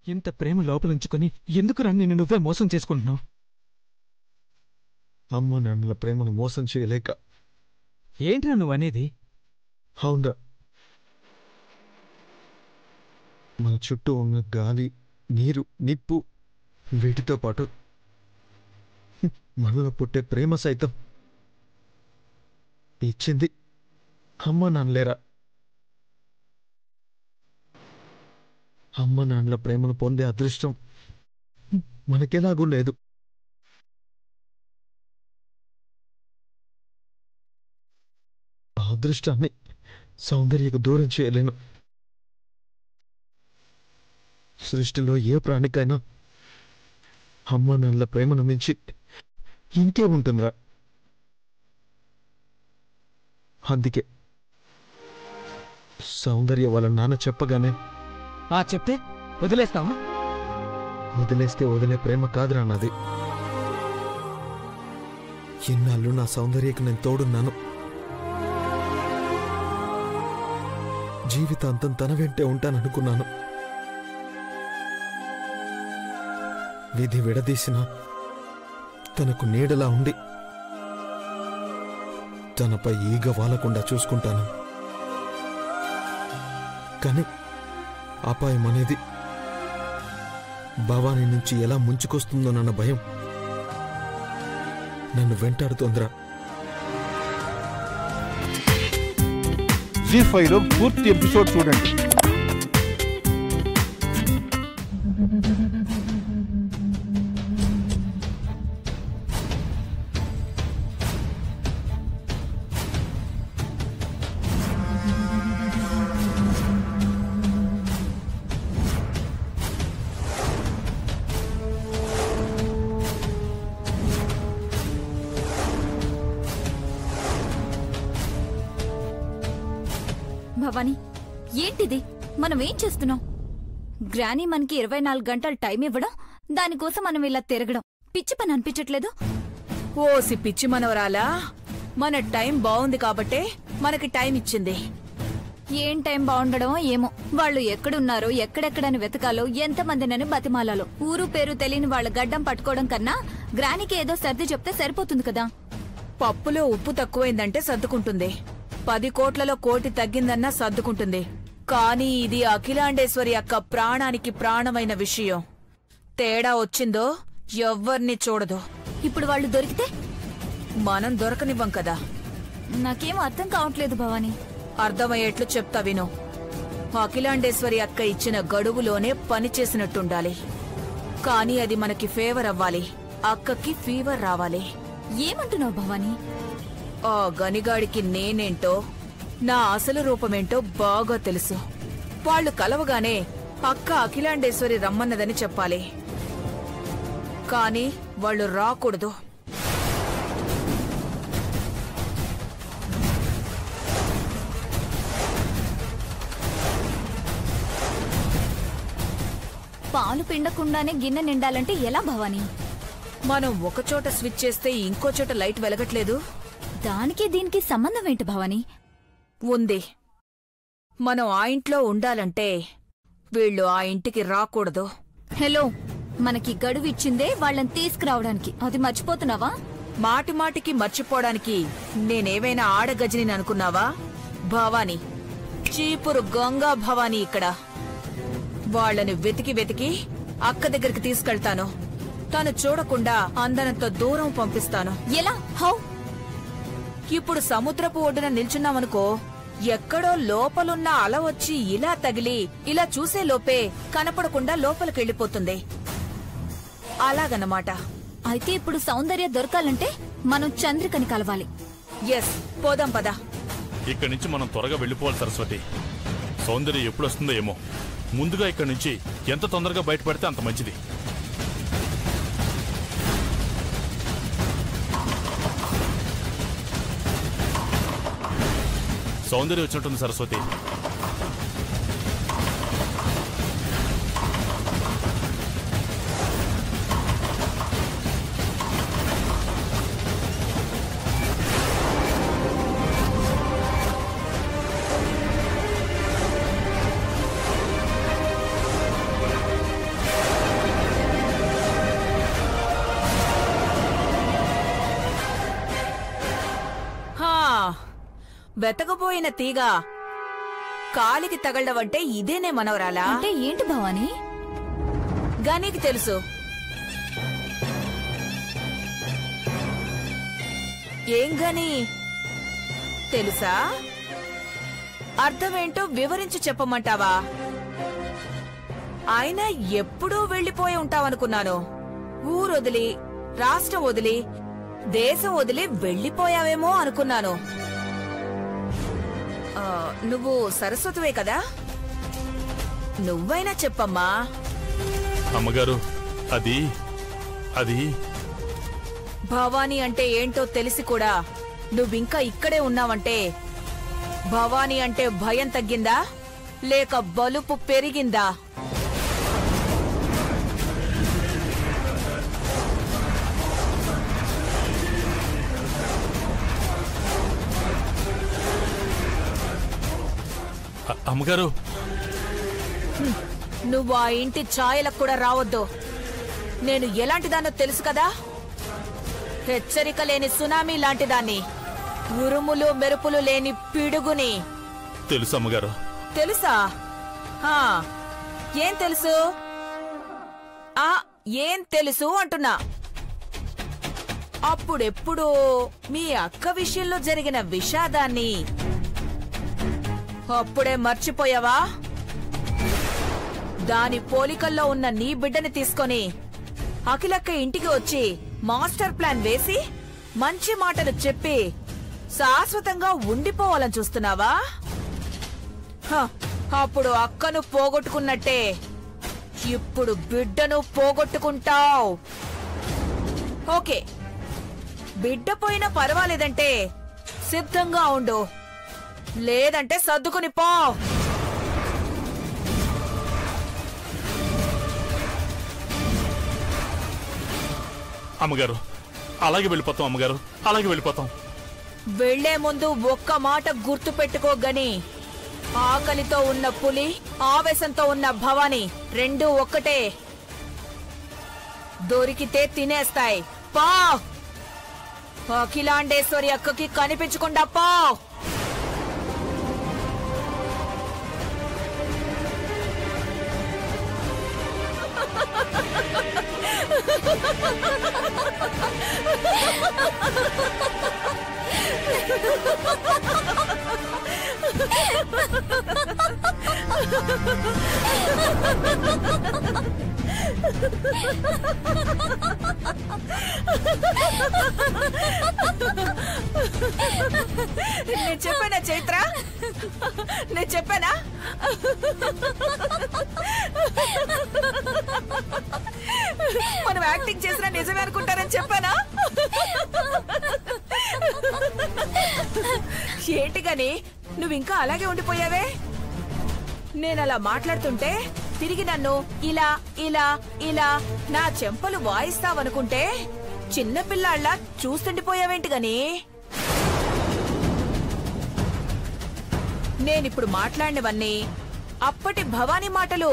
ఇంత ప్రేమ లోపలుంచుకొని ఎందుకురా నిన్ను నువ్వే మోసం చేసుకుంటున్నావు? అమ్మ నాన్నల ప్రేమను మోసం చేయలేక. ఏంట్రా నువ్వనేది? అవునా, మన చుట్టూ ఉన్న గాలి, నీరు, నిప్పు, వీటితో పాటు మనలో పుట్టే ప్రేమ సైతం ఇచ్చింది అమ్మ నాన్నలేరా? అమ్మ నాన్నల ప్రేమను పొందే అదృష్టం మనకెలాగూ లేదు. ఆ అదృష్టాన్ని సౌందర్యకు దూరం చేయలేను. సృష్టిలో ఏ ప్రాణికైనా అమ్మ నాన్నల ప్రేమను మించి ఇంకే ఉంటుందా? అందుకే సౌందర్య వాళ్ళ నాన్న చెప్పగానే చెప్తే వదిలేస్తావా? వదిలేస్తే వదిలే ప్రేమ కాదురా నాది. ఎన్నాళ్ళు నా సౌందర్యకు నేను తోడున్నాను. జీవితాంతం తన వెంటే ఉంటాననుకున్నాను. విధి విడదీసిన తనకు నీడలా ఉండి తనపై ఈగ వాలకుండా చూసుకుంటాను. కానీ అపాయం అనేది భవానీ నుంచి ఎలా ముంచుకొస్తుందోనన్న భయం నన్ను వెంటాడుతోందిరా. జీ5లో పూర్తి ఎపిసోడ్ చూడండి. భవానీ, ఏంటిది? మనం ఏం చేస్తున్నాం? గ్రానీ మనకి 24 గంటలు టైం ఇవ్వడం, దానికోసం మనం ఇలా తిరగడం పిచ్చి పని అనిపించట్లేదు? ఓసి పిచ్చి మనవరాలా, మన టైం బాగుంది కాబట్టే మనకి టైం ఇచ్చింది. ఏం టైం బాగుండడమో ఏమో. వాళ్ళు ఎక్కడున్నారో, ఎక్కడెక్కడని వెతకాలో, ఎంతమందినని బతిమాలాలో. ఊరు పేరు తెలియని వాళ్ళ గడ్డం పట్టుకోవడం కన్నా గ్రానీకి ఏదో సర్ది చెప్తే సరిపోతుంది కదా. పప్పులో ఉప్పు తక్కువైందంటే సర్దుకుంటుంది, 10 కోట్లలో కోటి తగ్గిందన్నా సర్దుకుంటుంది. కానీ ఇది అఖిలాండేశ్వరి అక్క ప్రాణానికి ప్రాణమైన విషయం. తేడా వచ్చిందో ఎవ్వర్ని చూడదు. ఇప్పుడు వాళ్ళు దొరికితే మనం దొరకనివ్వం కదా. నాకేం అర్థం కావట్లేదు భవానీ. అర్థమయ్యేట్లు చెప్తా విను. అఖిలాండేశ్వరి అక్క ఇచ్చిన గడువులోనే పనిచేసినట్టుండాలి. కానీ అది మనకి ఫేవర్ అవ్వాలి, అక్కకి ఫీవర్ రావాలి. ఏమంటున్నావు భవానీ? ఆ గనిగాడికి నేనేంటో, నా అసలు రూపమేంటో బాగా తెలుసు. వాళ్ళు కలవగానే అక్క అఖిలాండేశ్వరి రమ్మన్నదని చెప్పాలి. కానీ వాళ్ళు రాకూడదు. పాలు పిండకుండానే గిన్నె నిండాలంటే ఎలా భవానీ? మనం ఒకచోట స్విచ్ చేస్తే ఇంకో చోట లైట్ వెలగట్లేదు. దానికి దీనికి సంబంధం ఏంటి భవానీ? ఉంది. మనం ఆ ఇంట్లో ఉండాలంటే వీళ్ళు ఆ ఇంటికి రాకూడదు. హలో, మనకి గడువు ఇచ్చిందే వాళ్ళని తీసుకురావడానికి. అది మర్చిపోతున్నావా? మాటి మాటికి మర్చిపోవడానికి నేనేమైనా ఆడగజని అనుకున్నావా? భవానీ, చీపురు గంగా భవానీ ఇక్కడ. వాళ్ళని వెతికి వెతికి అక్క దగ్గరికి తీసుకెళ్తాను. తను చూడకుండా అందనంత దూరం పంపిస్తాను. ఎలా? హౌ? ఇప్పుడు సముద్రపు ఒడ్డున నిల్చున్నామనుకో, ఎక్కడో లోపలున్న అల వచ్చి ఇలా తగిలి ఇలా చూసే లోపే కనపడకుండా లోపలికెళ్ళిపోతుంది. అలాగన్నమాట. అయితే ఇప్పుడు సౌందర్య దొరకాలంటే మనం చంద్రికని కలవాలి. ఎస్, పోదాం పదా. ఇక్కడి నుంచి మనం త్వరగా వెళ్ళిపోవాలి సరస్వతి. సౌందర్య ఎప్పుడొస్తుందో ఏమో. ముందుగా ఇక్కడి నుంచి ఎంత తొందరగా బయటపడితే అంత మంచిది. సౌందర్య వచ్చినట్టుంది సరస్వతి. వెతకపోయిన తీగ కాలికి తగలడవంటే ఇదేనే మనవరాలా? అంటే ఏంటి భవాని? గనీకి తెలుసు. ఏం గని తెలుసా? అర్థమేంటో వివరించి చెప్పమంటావా? ఆయన ఎప్పుడూ వెళ్లిపోయి ఉంటావనుకున్నాను. ఊరొదిలి, రాష్ట్రం వదిలి, దేశం వదిలి వెళ్లిపోయావేమో అనుకున్నాను. నువ్వు సరస్వతివే కదా? నువ్వైనా చెప్పమ్మా. అమ్మగారు, అది అది భవానీ అంటే ఏంటో తెలిసి కూడా నువ్వింకా ఇక్కడే ఉన్నావంటే భవానీ అంటే భయం తగ్గిందా లేక బలుపు పెరిగిందా? అమ్మగారు, నువ్వు ఆ ఇంటి ఛాయలకు కూడా రావద్దు. నేను ఎలాంటిదానో తెలుసు కదా? హెచ్చరిక లేని సునామీ లాంటిదాన్ని, ఉరుములు మెరుపులు లేని పిడుగుని. తెలుసు అమ్మగారు. తెలుసా? ఏం తెలుసు? ఏం తెలుసు అంటున్నా. అప్పుడెప్పుడు మీ అక్క విషయంలో జరిగిన విషాదాన్ని అప్పుడే మర్చిపోయావా? దాని పోలికల్లో ఉన్న నీ బిడ్డని తీసుకొని అఖిలక్క ఇంటికి వచ్చి మాస్టర్ ప్లాన్ వేసి మంచి మాటలు చెప్పి శాశ్వతంగా ఉండిపోవాలని చూస్తున్నావా? అప్పుడు అక్కను పోగొట్టుకున్నట్టే ఇప్పుడు బిడ్డను పోగొట్టుకుంటావు. ఓకే, బిడ్డ పోయినా పర్వాలేదంటే సిద్ధంగా ఉండు, లేదంటే సర్దుకుని పో. అమ్మగారు, అలాగే వెళ్ళిపోతాం. అమ్మగారు, అలాగే వెళ్ళిపోతాం. వెళ్లే ముందు ఒక్క మాట గుర్తు పెట్టుకోగని, ఆకలితో ఉన్న పులి, ఆవేశంతో ఉన్న భవాని రెండూ ఒక్కటే. దొరికితే తినేస్తాయి. పా, అఖిలాండేశ్వరి అక్కకి కనిపించకుండా పో. నేను చెప్పానా చైత్ర? నేను చెప్పానా? మనం యాక్టింగ్ చేసినా నిజమే అనుకుంటారని చెప్పానా? ఏంటి గాని నువ్వింకా అలాగే ఉండిపోయావే? నేనలా మాట్లాడుతుంటే తిరిగి నన్ను ఇలా ఇలా ఇలా నా చెంపలు వాయిస్తావనుకుంటే చిన్నపిల్లాళ్ళ చూస్తుండిపోయావేంటి గాని? నేనిప్పుడు మాట్లాడినవన్నీ అప్పటి భవానీ మాటలు.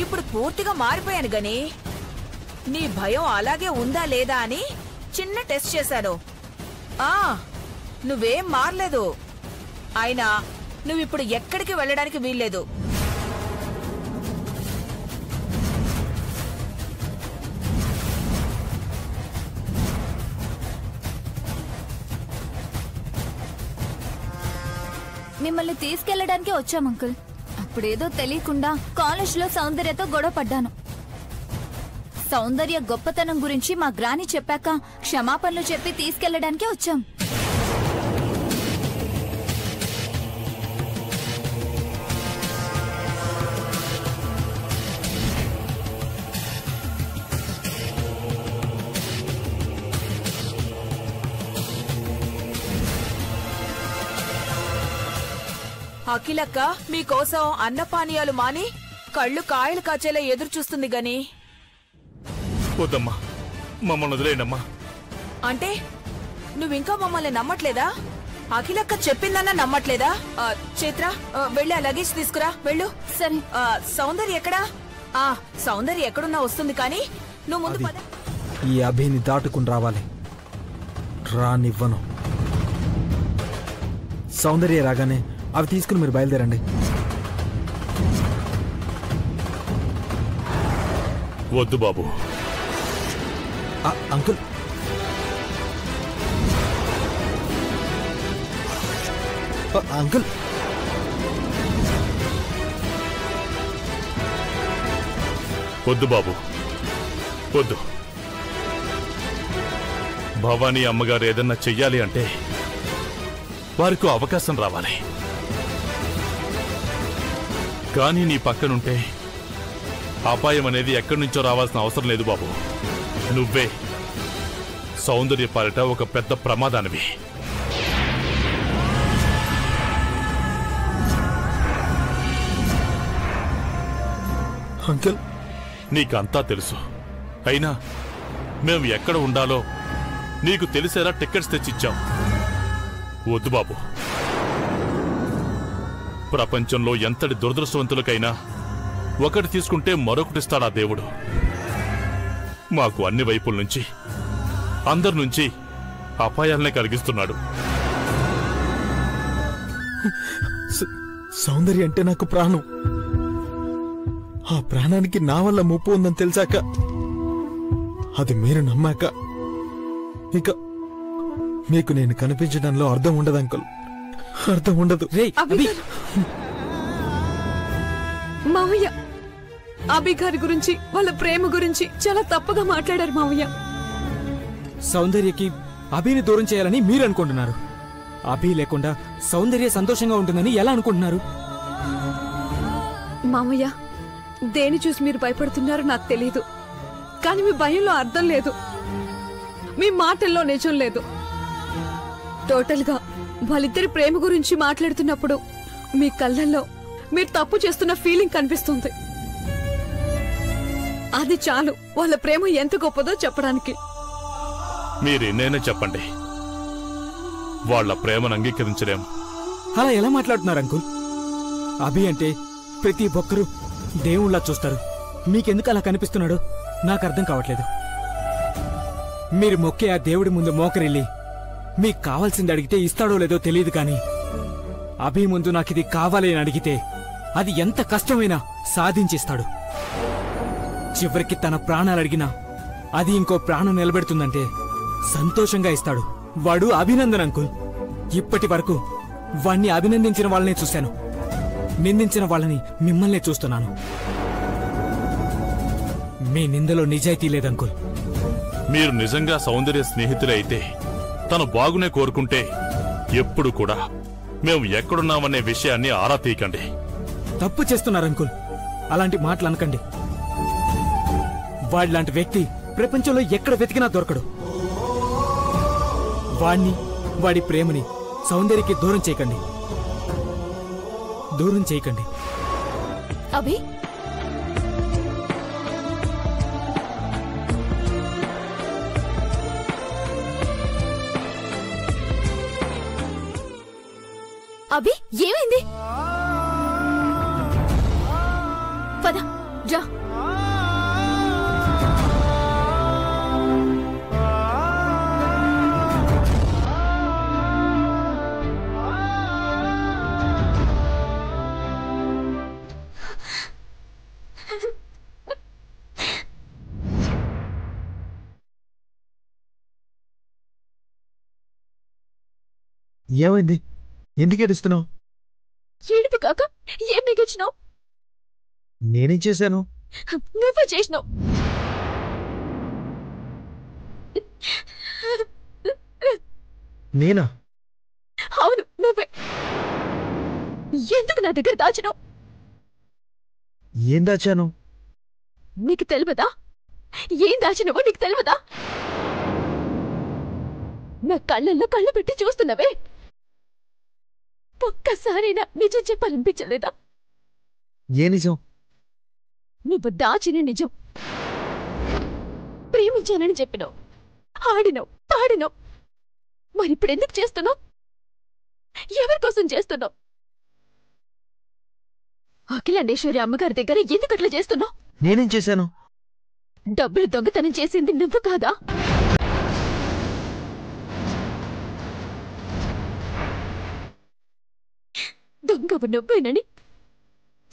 ఇప్పుడు పూర్తిగా మారిపోయాను గని నీ భయం అలాగే ఉందా లేదా అని చిన్న టెస్ట్ చేశాను. నువ్వేం మారలేదు. అయినా నువ్విప్పుడు ఎక్కడికి వెళ్ళడానికి వీల్లేదు. మిమ్మల్ని తీసుకెళ్లడానికే వచ్చాం అంకుల్. అప్పుడేదో తెలియకుండా కాలేజ్లో సౌందర్యతో గొడవ పడ్డాను. సౌందర్య గొప్పతనం గురించి మా గ్రాని చెప్పాక క్షమాపణలు చెప్పి తీసుకెళ్లడానికే వచ్చాం. అఖిలక్క మీకోసం అన్నపానీయాలు మాని కళ్ళు కాయలు కాచేలా ఎదురు చూస్తుంది గని. వద్దమ్మా, మమ్మల్ని వదిలేయండమ్మా. అంటే నువ్వింకా మమ్మల్ని నమ్మట్లేదా? అఖిలక్క చెప్పిందన్నా నమ్మట్లేదా? చైత్ర, వెళ్ళి ఆ లగేజ్ తీసుకురా, వెళ్ళు. సరే. సౌందర్య ఎక్కడా? సౌందర్య ఎక్కడున్నా వస్తుంది, కానీ నువ్వు ముందు పద. ఈ అభిని దాటుకుని రావాలి. రానివ్వను. సౌందర్య రాగానే అవి తీసుకుని మీరు బయలుదేరండి. వద్దు బాబు. అంకుల్, అంకుల్, వద్దు బాబు, వద్దు. భవానీ అమ్మగారు ఏదన్నా చెయ్యాలి అంటే వారికి అవకాశం రావాలి. కానీ నీ పక్కనుంటే అపాయం అనేది ఎక్కడి నుంచో రావాల్సిన అవసరం లేదు బాబు. నువ్వే సౌందర్య పాలిట ఒక పెద్ద ప్రమాదానివి. అంకుల్, నీకంతా తెలుసు. అయినా మేము ఎక్కడ ఉండాలో నీకు తెలిసేలా టికెట్స్ తెచ్చిచ్చాం. వద్దు బాబు. ప్రపంచంలో ఎంతటి దురదృష్టవంతులకైనా ఒకటి తీసుకుంటే మరొకటిస్తాడా దేవుడు. మాకు అన్ని వైపుల నుంచి, అందరి నుంచి అపాయాలనే కలిగిస్తున్నాడు. సౌందర్య అంటే నాకు ప్రాణం. ఆ ప్రాణానికి నా వల్ల ముప్పు ఉందని తెలిసాక, అది మీరు నమ్మాక, ఇక మీకు నేను కనిపించడంలో అర్థం ఉండదు అంకుల్, అర్థం ఉండదు. మావయ్య, అభి గారి గురించి, వాళ్ళ ప్రేమ గురించి చాలా తప్పుగా మాట్లాడారు మావయ్య. సౌందర్యకి అభిని దూరం చేయాలని మీరు అనుకుంటున్నారు. అభి లేకుండా సౌందర్య సంతోషంగా ఉంటుందని ఎలా అనుకుంటున్నారు? మావయ్య, దేని చూసి మీరు భయపడుతున్నారో నాకు తెలియదు, కానీ మీ భయంలో అర్థం లేదు, మీ మాటల్లో నిజం లేదు. టోటల్ గా వాళ్ళిద్దరి ప్రేమ గురించి మాట్లాడుతున్నప్పుడు మీ కళ్ళల్లో మీరు తప్పు చేస్తున్న ఫీలింగ్ కనిపిస్తుంది. అది చాలు వాళ్ళ ప్రేమ ఎంత గొప్పదో చెప్పడానికి. మీరెన్నైనా చెప్పండి, వాళ్ళ ప్రేమను అంగీకరించలేం. అలా ఎలా మాట్లాడుతున్నారు అంకుల్? అభి అంటే ప్రతి ఒక్కరూ దేవుళ్ళ చూస్తారు. మీకెందుకు అలా కనిపిస్తున్నాడో నాకు అర్థం కావట్లేదు. మీరు మొక్కే ఆ దేవుడి ముందు మోకరిల్లి మీకు కావాల్సింది అడిగితే ఇస్తాడో లేదో తెలియదు, కానీ అభి ముందు నాకిది కావాలి అని అడిగితే అది ఎంత కష్టమైనా సాధించిస్తాడు. చివరికి తన ప్రాణాలు అడిగినా అది ఇంకో ప్రాణం నిలబెడుతుందంటే సంతోషంగా ఇస్తాడు. వాడు అభినందన్ అంకుల్. ఇప్పటి వరకు వాణ్ణి అభినందించిన వాళ్ళనే చూశాను, నిందించిన వాళ్ళని మిమ్మల్నే చూస్తున్నాను. మీ నిందలో నిజాయితీ లేదంకుల్. మీరు నిజంగా సౌందర్య స్నేహితులే అయితే, తను బాగునే కోరుకుంటే ఎప్పుడు కూడా మేము ఎక్కడున్నామనే విషయాన్ని ఆరా తీయకండి. తప్పు చేస్తున్నారంకుల్, అలాంటి మాటలు అనకండి. వాడిలాంటి వ్యక్తి ప్రపంచంలో ఎక్కడ వెతికినా దొరకడు. వాణ్ణి, వాడి ప్రేమని సౌందర్యకి దూరం చేయకండి, దూరం చేయకండి. అభి, అభి ఏమైంది? పద రా. ఏమైంది? ఎందుకు ఏడుస్తున్నావు? ఏడుపు కాక ఏం మిగిల్చినావు? నేనేం చేశాను? నువ్వే చేసినావు. నేనా? అవును, నువ్వే. ఎందుకు నా దగ్గర దాచినావు? ఏం దాచాను? నీకు తెలియదా? ఏం దాచినవో నీకు తెలియదా? నా కళ్ళల్లో కళ్ళు పెట్టి చూస్తున్నావే, ఒక్కసారైనా నిజం చెప్పాలనిపించలేదా? ఏ నిజం? నువ్వు దాచిన నిజం. ప్రేమించానని చెప్పినావు, ఆడినావు, పాడినావు. మరిప్పుడు ఎందుకు చేస్తున్నావు? ఎవరి కోసం చేస్తున్నావు? అఖిలాండేశ్వరి అమ్మగారి దగ్గర ఎందుకు అట్లా చేస్తున్నావు? నేనేం చేశాను? డబ్బులు దొంగతనం చేసింది నువ్వు కాదా? నువ్వేనని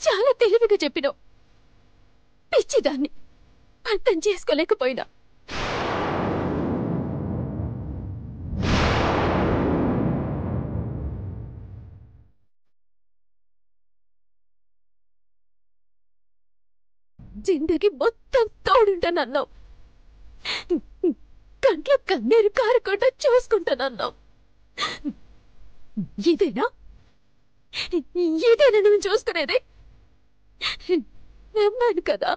చాలా తెలివిగా చెప్పినావు. పిచ్చిదాన్ని అర్థం చేసుకోలేకపోయినా. జిందగీ మొత్తం తోడుంటానన్నావు. కంట్లో కన్నీరు కారకుండా చూసుకుంటానన్నావు. ఇదేనా నువ్వు చూసుకునేది? నమ్మాను కదా,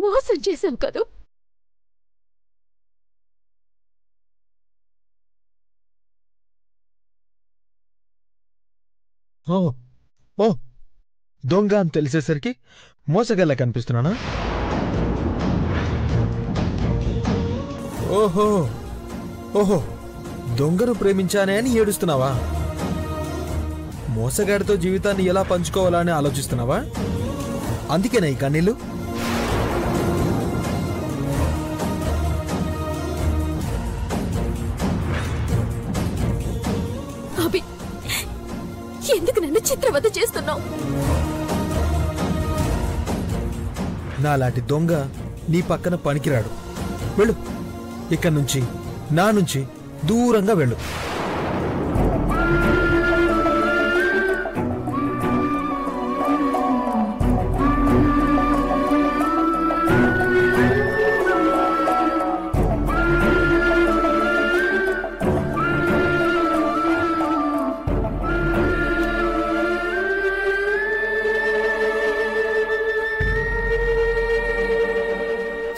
మోసం చేశావు కదా. ఓ దొంగ అని తెలిసేసరికి మోసగల్లా కనిపిస్తున్నానా? ఓహో ఓహో దొంగను ప్రేమించానే అని ఏడుస్తున్నావా? మోసగాడితో జీవితాన్ని ఎలా పంచుకోవాలా అని ఆలోచిస్తున్నావా? అందుకేనా ఈ కన్నీళ్ళు? అభి, ఎందుకు నన్ను చిత్రవద చేస్తున్నావు? నాలాంటి దొంగ నీ పక్కన పనికిరాడు. వెళ్ళు, ఇక్కడి నుంచి నా నుంచి దూరంగా వెళ్ళు.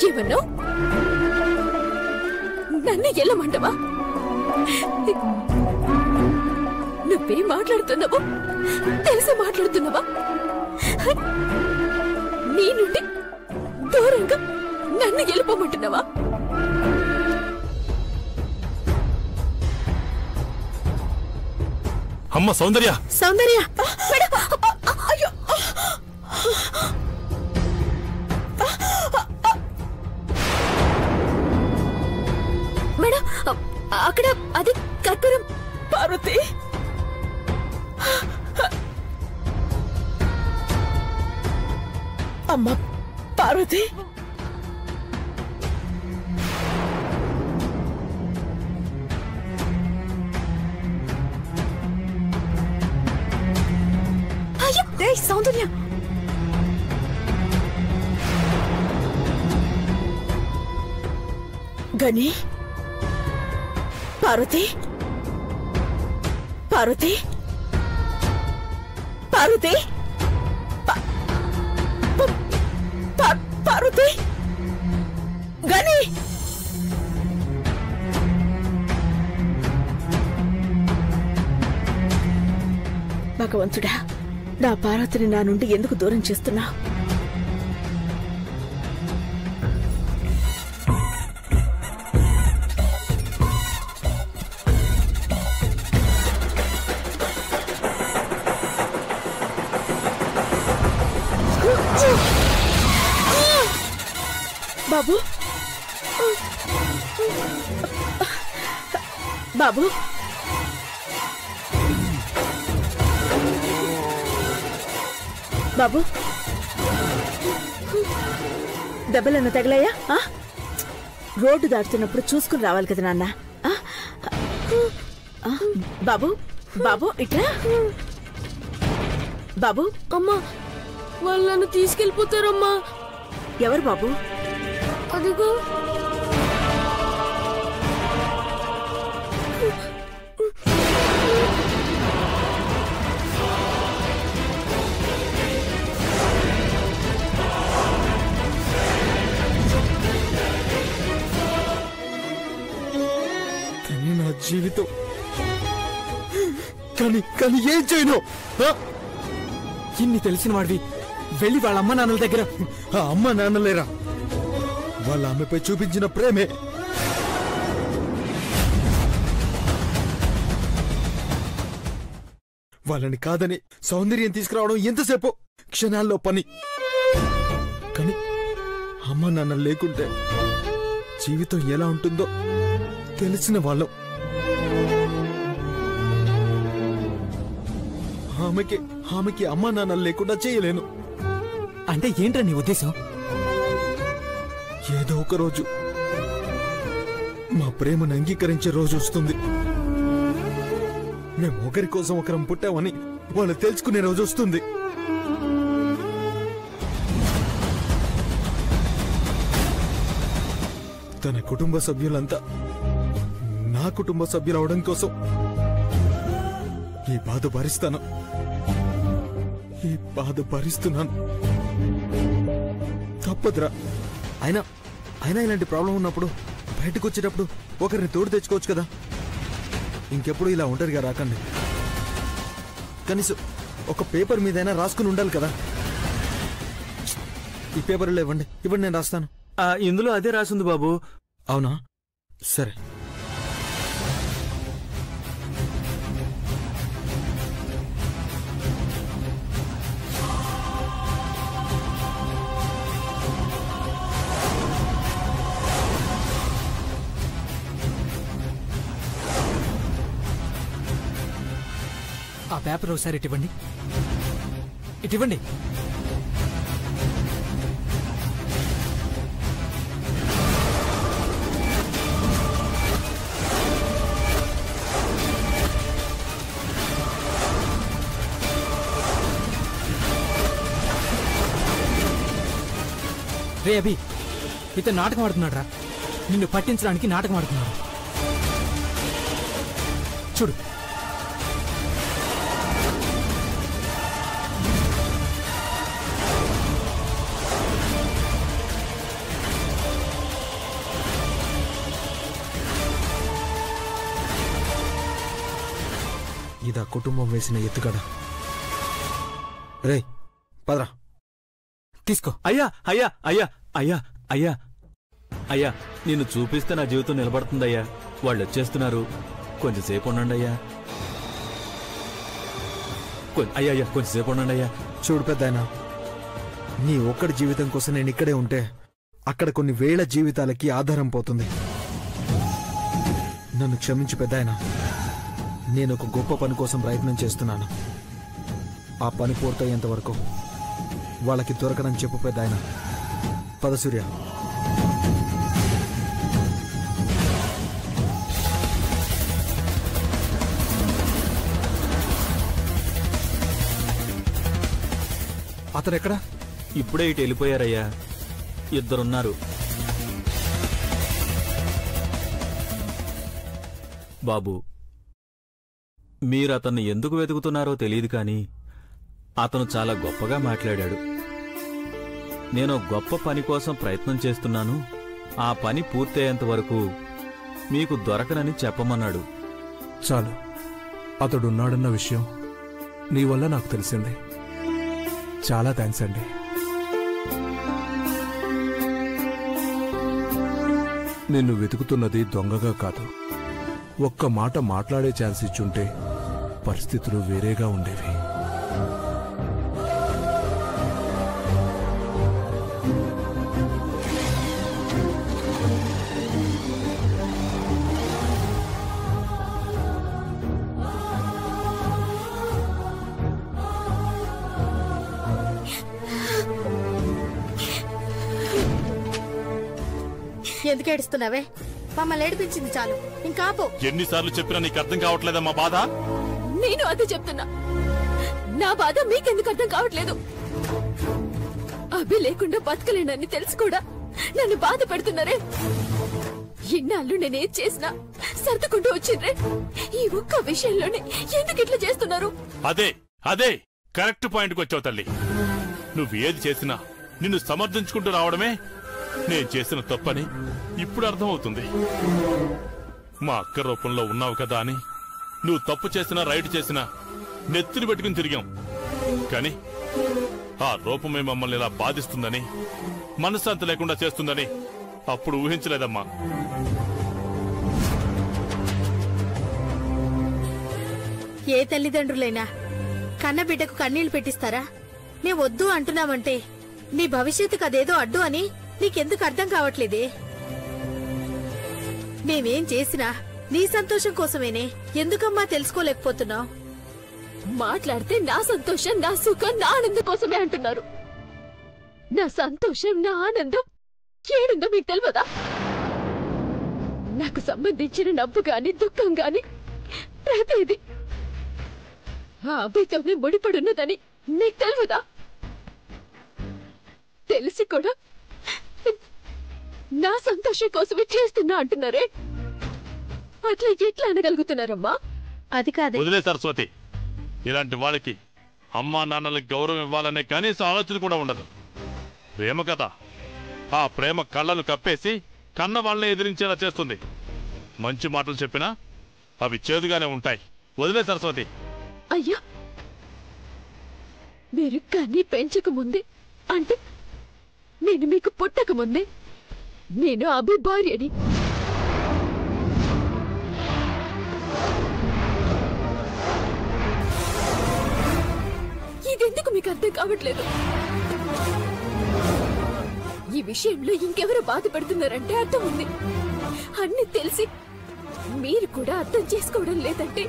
ఏమన్నావు? నన్ను ఎల్లమంటవా? నువ్వే మాట్లాడుతున్నావా? తెలిసి మాట్లాడుతున్నావా? నీ నుండి దూరంగా నన్ను వెళ్ళిపోమంటున్నావా? అమ్మ సౌందర్య, సౌందర్య, మేడం, అక్కడ అది కర్పూరం. పార్వతి, అమ్మ పార్వతి, అయ్యో సౌందర్య, గని, పార్వతి, పార్వతి, పార్వతి, పార్వతి, గని, భగవంతుడా, నా పార్వతిని నా నుండి ఎందుకు దూరం చేస్తున్నా? బాబు, బాబు, బాబు, దెబ్బలన్న తగిలాయా? రోడ్డు దాటుతున్నప్పుడు చూసుకుని రావాలి కదా నాన్న. బాబు, బాబు ఇట్లా. బాబు, అమ్మా వాళ్ళు నన్ను తీసుకెళ్ళిపోతారమ్మా. ఎవరు బాబు? అదిగో నా జీవితం కానీ ఏం చేయను? ఇన్ని తెలిసిన వాడివి వెళ్ళి వాళ్ళ అమ్మ నాన్నల దగ్గర. ఆ అమ్మ నాన్నలేరా, వాళ్ళ ఆమెపై చూపించిన ప్రేమే. వాళ్ళని కాదని సౌందర్యం తీసుకురావడం ఎంతసేపు? క్షణాల్లో పని. కానీ అమ్మ నాన్న లేకుంటే జీవితం ఎలా ఉంటుందో తెలిసిన వాళ్ళం. ఆమెకి అమ్మా నాన్నలు లేకుండా చేయలేను. అంటే ఏంట్రా నీ ఉద్దేశం? ఏదో ఒక రోజు మా ప్రేమను అంగీకరించే రోజు వస్తుంది. మేము ఒకరి కోసం ఒకరం పుట్టామని వాళ్ళు తెలుసుకునే రోజు వస్తుంది. తన కుటుంబ సభ్యులంతా నా కుటుంబ సభ్యులు అవడం కోసం ఈ బాధ భరిస్తున్నాను. తప్పదురా. అయినా ఇలాంటి ప్రాబ్లం ఉన్నప్పుడు బయటకు వచ్చేటప్పుడు ఒకరిని తోడు తెచ్చుకోవచ్చు కదా. ఇంకెప్పుడు ఇలా ఒంటరిగా రాకండి. కనీసం ఒక పేపర్ మీదైనా రాసుకుని ఉండాలి కదా. ఈ పేపర్లో ఇవ్వండి, నేను రాస్తాను. ఇందులో అదే రాసింది బాబు. అవునా? సరే. ఆ పేపర్ ఒకసారి ఇటివ్వండి. రే అభి, ఇతను నాటకం ఆడుతున్నాడు రా. నిన్ను పట్టించడానికి నాటకం ఆడుతున్నాడు. చూడు. ఇదా కుటుంబం వేసిన ఎత్తుగడ. రే పదరా. తీసుకో. అయ్యా అయ్యా అయ్యా అయ్యా అయ్యా అయ్యా నిన్ను చూపిస్తే నా జీవితం నిలబడుతుందయ్యా. వాళ్ళు వచ్చేస్తున్నారు, కొంచెంసేపు ఉండండి అయ్యా. అయ్యా కొంచెంసేపు ఉండండి అయ్యా. చూడు పెద్దాయనా, నీ ఒక్కడి జీవితం కోసం నేను ఇక్కడే ఉంటే అక్కడ కొన్ని వేల జీవితాలకి ఆధారం పోతుంది. నన్ను క్షమించు పెద్దాయనా. నేను ఒక గొప్ప పని కోసం ప్రయత్నం చేస్తున్నాను. ఆ పని పూర్తయ్యేంత వరకు వాళ్ళకి దొరకనని చెప్పు పెద్దాయనా. పద సూర్య. అతడెక్కడా? ఇప్పుడే ఇటు వెళ్ళిపోయారయ్యా. ఇద్దరున్నారు. బాబు, మీరు అతన్ని ఎందుకు వెతుకుతున్నారో తెలియదు కానీ అతను చాలా గొప్పగా మాట్లాడాడు. నేను గొప్ప పని కోసం ప్రయత్నం చేస్తున్నాను, ఆ పని పూర్తయ్యేంత వరకు మీకు దొరకనని చెప్పమన్నాడు. చాలు, అతడున్నాడన్న విషయం నీ వల్ల నాకు తెలిసింది. చాలా థ్యాంక్స్ అండి. నిన్ను వెతుకుతున్నది దొంగగా కాదు. ఒక్క మాట మాట్లాడే ఛాన్స్ ఇచ్చుంటే పరిస్థితులు వేరేగా ఉండేవి. ఎందుకు ఏడుస్తున్నావే? మమ్మల్ని ఏడిపించింది చాలు, ఇంకాపో. ఎన్నిసార్లు చెప్పినా నీకు అర్థం కావట్లేదా మా బాధ? నేను అదే చెప్తున్నా. నా బాధ మీకెందుకు అర్థం కావట్లేదు? అభి లేకుండా బతకలేనని తెలుసు కూడా నన్ను బాధ పెడుతున్నారే. ఇన్నాళ్ళు నేనేం చేసినా సర్దుకుంటూ వచ్చిండ్రే. ఈ ఒక్క విషయంలోనే ఎందుకు ఇట్లా చేస్తున్నారు? అదే కరెక్ట్ పాయింట్కి వచ్చావు తల్లి. నువ్వేది చేసినా నిన్ను సమర్థించుకుంటూ రావడమే నేను చేసిన తప్పని ఇప్పుడు అర్థమవుతుంది. మా అక్క రూపంలో ఉన్నావు కదా అని నువ్వు తప్పు చేసినా రైట్ చేసినా నెత్తిని పెట్టుకుని తిరిగాం. కాని ఆ రూపమే మమ్మల్ని ఇలా బాధిస్తుందని, మనశ్శాంతి లేకుండా చేస్తుందని అప్పుడు ఊహించలేదమ్మా. ఏ తల్లిదండ్రులైనా కన్న బిడ్డకు కన్నీళ్లు పెట్టిస్తారా? నే వద్దు అంటున్నావంటే నీ భవిష్యత్తుకు అదేదో అడ్డు అని నీకెందుకు అర్థం కావట్లేదే? మేమేం చేసినా నీ సంతోషం కోసమేనే. ఎందుకమ్మా తెలుసుకోలేకపోతున్నావు? మాట్లాడితే నా సంతోషం, నా సుఖం, నా ఆనందం కోసమే అంటున్నారు. నా సంతోషం, నా ఆనందం ఏడుందో మీకు తెలియదా? నాకు సంబంధించిన నవ్వు గాని దుఃఖం గాని ప్రతిదీ ఆ అబ్బాయితోనే ముడిపడున్నదని నీకు తెలియదా? తెలిసి కూడా నా సంతోషం కోసమే చేస్తున్నా అంటున్నారే, అట్లా ఎట్లా అనగలుగుతున్నారమ్మా? అది కాదే. వదిలే సరస్వతి, ఇలాంటి వాళ్ళకి అమ్మా నాన్నలకు గౌరవం ఇవ్వాలనే కనీస ఆలోచన కూడా ఉండదు. ప్రేమ కదా, ఆ ప్రేమ కళ్ళను కప్పేసి కన్న వాళ్ళని ఎదిరించేలా చేస్తుంది. మంచి మాటలు చెప్పినా అవి చేదుగానే ఉంటాయి. వదిలే సరస్వతి. అయ్యా, మీరు కన్నీ పెంచక ముందే, అంటే నేను మీకు పుట్టక ముందే నేను అభి భార్యని. ఇదెందుకు మీకు అర్థం కావట్లేదు? ఈ విషయంలో ఇంకెవరు బాధపడుతున్నారంటే అర్థం ఉంది. అన్ని తెలిసి మీరు కూడా అర్థం చేసుకోవడం లేదంటే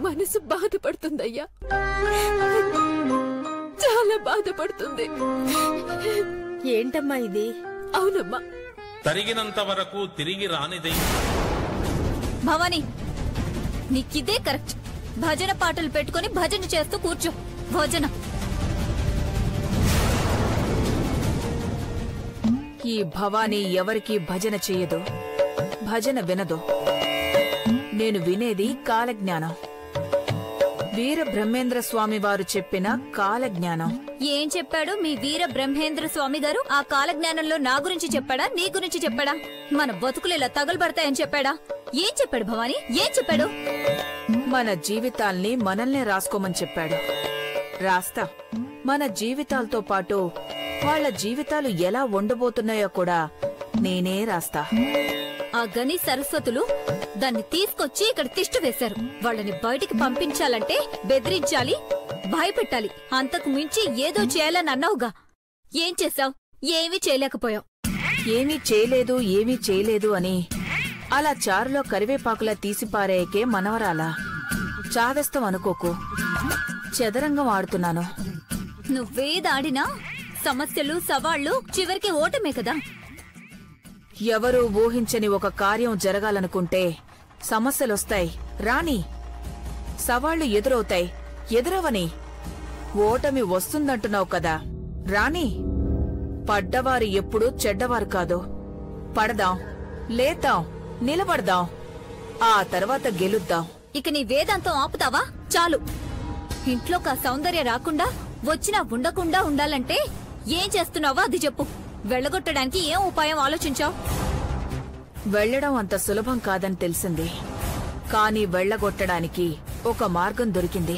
మనసు బాధపడుతుందయ్యా, చాలా బాధపడుతుంది. ఏంటమ్మా ఇది? అవునమ్మా, తరిగినంత వరకు తిరిగి రానిదే. భవానీ, నీకిదే కరెక్ట్. భజన పాటలు పెట్టుకుని భజన చేస్తూ కూర్చో. భజన. ఈ భవానీ ఎవరికీ భజన చెయ్యదు, భజన వినదు. నేను వినేది కాలజ్ఞానం. వీర బ్రహ్మేంద్ర స్వామి వారు చెప్పిన కాలజ్ఞానం. ఏం చెప్పాడు మీ వీర బ్రహ్మేంద్ర స్వామి గారు? ఆ కాలజ్ఞానంలో నా గురించి చెప్పాడా, నీ గురించి చెప్పాడా? మన బతుకులు ఇలా తగులుబడతాయని చెప్పాడా? ఏం చెప్పాడు భవానీ? ఏం చెప్పాడు? మన జీవితాల్ని మనల్నే రాసుకోమని చెప్పాడు. రాస్తా. మన జీవితాలతో పాటు వాళ్ళ జీవితాలు ఎలా ఉండబోతున్నాయో కూడా నేనే రాస్తా. ఆ గని సరస్వతులు దాన్ని తీసుకొచ్చి ఇక్కడ తిష్ట వేశారు. వాళ్ళని బయటికి పంపించాలంటే బెదిరించాలి, భయపెట్టాలి. అంతకు మించి ఏదో చేయాలని అన్నావుగా. ఏం చేశావు? ఏమీ చేయలేకపోయావు. ఏమీ చేయలేదు అని అలా చారులో కరివేపాకులా తీసిపారేయకే మనవరాలా. చాదస్తం అనుకోకు. చదరంగం ఆడుతున్నాను. నువ్వేదాడినా సమస్యలు, సవాళ్లు, చివరికి ఓటమే కదా. ఎవరూ ఊహించని ఒక కార్యం జరగాలనుకుంటే సమస్యలొస్తాయి, రాని. సవాళ్లు ఎదురవుతాయి, ఎదురవని. ఓటమి వస్తుందంటున్నావు కదా, రాని. పడ్డవారు ఎప్పుడూ చెడ్డవారు కాదు. పడదాం, లేద్దాం, నిలబడదాం, ఆ తర్వాత గెలుద్దాం. ఇక నీ వేదాంతం ఆపుతావా? చాలు. ఇంట్లోకి ఆ సౌందర్య రాకుండా, వచ్చినా ఉండకుండా ఉండాలంటే ఏం చేస్తున్నావో అది చెప్పు. వెళ్లగొట్టడానికి ఏం ఉపాయం ఆలోచించావు? వెళ్లడం అంత సులభం కాదని తెలిసింది, కానీ వెళ్లగొట్టడానికి ఒక మార్గం దొరికింది.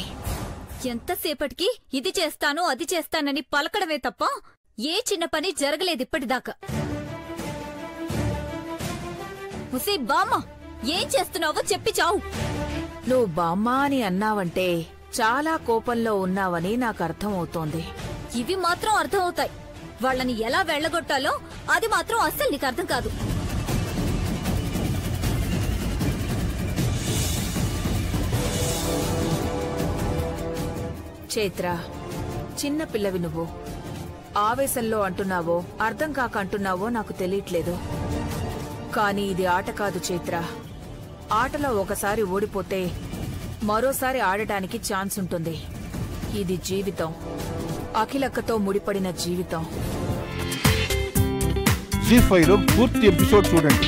ఎంతసేపటికి ఇది చేస్తాను, అది చేస్తానని పలకడమే తప్ప ఏ చిన్న పని జరగలేదు ఇప్పటిదాకా. ఉసే బామ్మ, ఏం చేస్తున్నావో చెప్పి చావు. నువ్వు బామ్మ అని అన్నావంటే చాలా కోపంలో ఉన్నావని నాకు అర్థమవుతోంది. ఇవి మాత్రం అర్థమవుతాయి. వాళ్ళని ఎలా వెళ్లగొట్టాలో అది మాత్రం అస్సలు నీకు అర్థం కాదు. చైత్ర, చిన్న పిల్లవి నువ్వు. ఆవేశంలో అంటున్నావో అర్థం కాక అంటున్నావో నాకు తెలియట్లేదు. కానీ ఇది ఆట కాదు చైత్ర. ఆటలో ఒకసారి ఓడిపోతే మరోసారి ఆడటానికి ఛాన్స్ ఉంటుంది. ఇది జీవితం, అఖిలక్కతో ముడిపడిన జీవితం. జీ5లో పూర్తి ఎపిసోడ్ చూడండి.